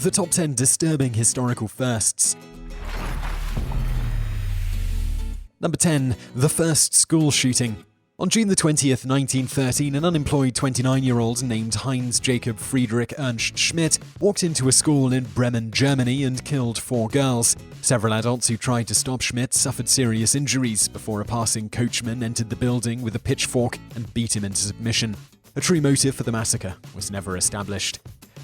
The top 10 disturbing historical firsts. Number 10. The first school shooting. On June the 20th, 1913, an unemployed 29-year-old named Heinz Jacob Friedrich Ernst Schmidt walked into a school in Bremen, Germany and killed 4 girls. Several adults who tried to stop Schmidt suffered serious injuries before a passing coachman entered the building with a pitchfork and beat him into submission. A true motive for the massacre was never established.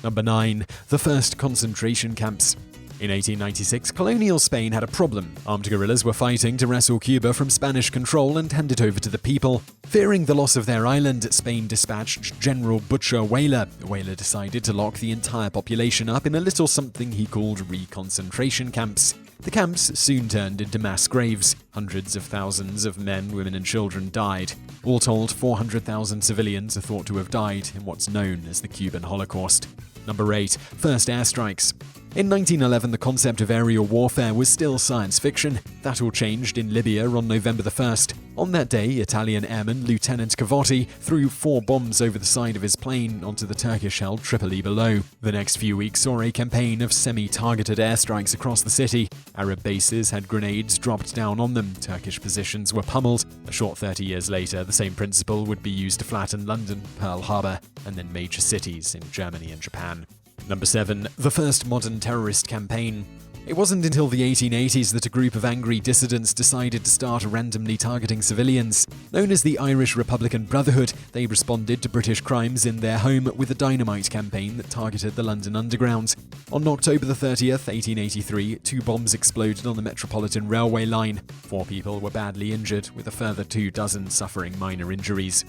Number 9. The first concentration camps. In 1896, colonial Spain had a problem. Armed guerrillas were fighting to wrestle Cuba from Spanish control and hand it over to the people. Fearing the loss of their island, Spain dispatched General Butcher Weyler. Weyler decided to lock the entire population up in a little something he called re-concentration camps. The camps soon turned into mass graves. Hundreds of thousands of men, women and children died. All told, 400,000 civilians are thought to have died in what's known as the Cuban Holocaust. Number 8. First airstrikes. In 1911, the concept of aerial warfare was still science fiction. That all changed in Libya on November the 1st. On that day, Italian airman Lieutenant Cavotti threw 4 bombs over the side of his plane onto the Turkish-held Tripoli below. The next few weeks saw a campaign of semi-targeted airstrikes across the city. Arab bases had grenades dropped down on them. Turkish positions were pummeled. A short 30 years later, the same principle would be used to flatten London, Pearl Harbor, and then major cities in Germany and Japan. Number 7. The first modern terrorist campaign. It wasn't until the 1880s that a group of angry dissidents decided to start randomly targeting civilians. Known as the Irish Republican Brotherhood, they responded to British crimes in their home with a dynamite campaign that targeted the London Underground. On October the 30th, 1883, 2 bombs exploded on the Metropolitan Railway line. 4 people were badly injured, with a further 24 suffering minor injuries.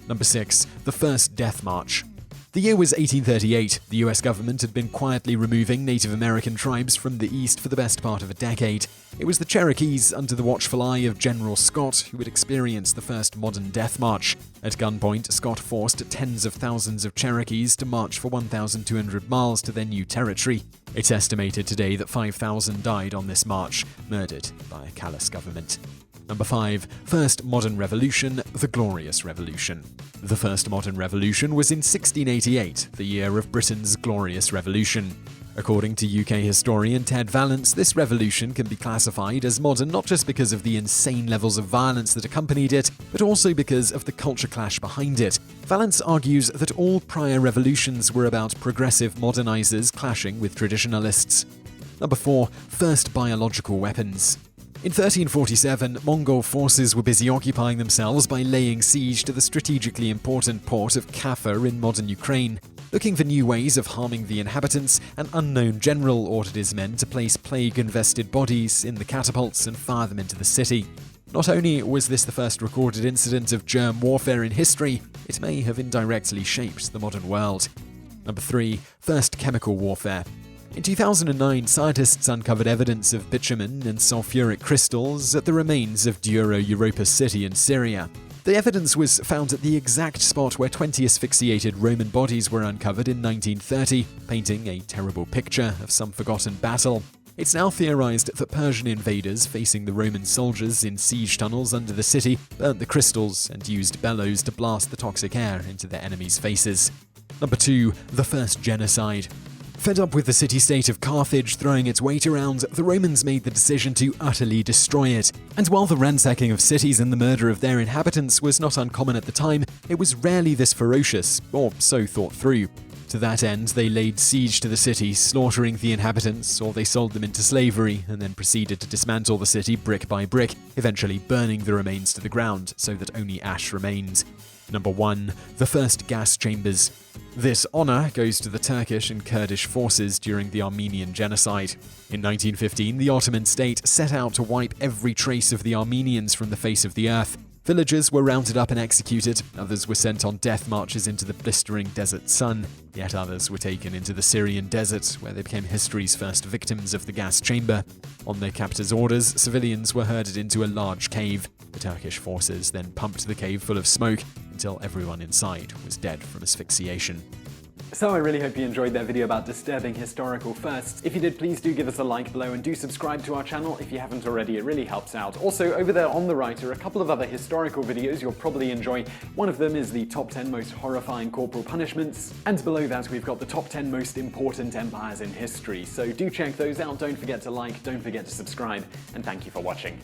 Number 6. The first death march. The year was 1838. The US government had been quietly removing Native American tribes from the East for the best part of a decade. It was the Cherokees, under the watchful eye of General Scott, who had experienced the first modern death march. At gunpoint, Scott forced tens of thousands of Cherokees to march for 1,200 miles to their new territory. It's estimated today that 5,000 died on this march, murdered by a callous government. Number 5. First modern revolution, the Glorious Revolution. The first modern revolution was in 1688, the year of Britain's Glorious Revolution. According to UK historian Ted Vallance, this revolution can be classified as modern not just because of the insane levels of violence that accompanied it, but also because of the culture clash behind it. Vallance argues that all prior revolutions were about progressive modernizers clashing with traditionalists. Number 4. First biological weapons. In 1347, Mongol forces were busy occupying themselves by laying siege to the strategically important port of Kaffa in modern Ukraine. Looking for new ways of harming the inhabitants, an unknown general ordered his men to place plague-invested bodies in the catapults and fire them into the city. Not only was this the first recorded incident of germ warfare in history, it may have indirectly shaped the modern world. Number 3. First chemical warfare. In 2009, scientists uncovered evidence of bitumen and sulfuric crystals at the remains of Dura Europa City in Syria. The evidence was found at the exact spot where 20 asphyxiated Roman bodies were uncovered in 1930, painting a terrible picture of some forgotten battle. It's now theorized that Persian invaders facing the Roman soldiers in siege tunnels under the city burnt the crystals and used bellows to blast the toxic air into their enemies' faces. Number 2. The First Genocide. Fed up with the city-state of Carthage throwing its weight around, the Romans made the decision to utterly destroy it. And while the ransacking of cities and the murder of their inhabitants was not uncommon at the time, it was rarely this ferocious, or so thought through. To that end, they laid siege to the city, slaughtering the inhabitants, or they sold them into slavery, and then proceeded to dismantle the city brick by brick, eventually burning the remains to the ground so that only ash remained. Number 1. The first gas chambers. This honor goes to the Turkish and Kurdish forces during the Armenian Genocide. In 1915, the Ottoman state set out to wipe every trace of the Armenians from the face of the earth. Villagers were rounded up and executed, others were sent on death marches into the blistering desert sun, yet others were taken into the Syrian desert, where they became history's first victims of the gas chamber. On their captors' orders, civilians were herded into a large cave. The Turkish forces then pumped the cave full of smoke until everyone inside was dead from asphyxiation. So I really hope you enjoyed that video about disturbing historical firsts. If you did, please do give us a like below and do subscribe to our channel if you haven't already, it really helps out. Also, over there on the right are a couple of other historical videos you'll probably enjoy. One of them is the top 10 most horrifying corporal punishments, and below that we've got the top 10 most important empires in history. So do check those out, don't forget to like, don't forget to subscribe, and thank you for watching.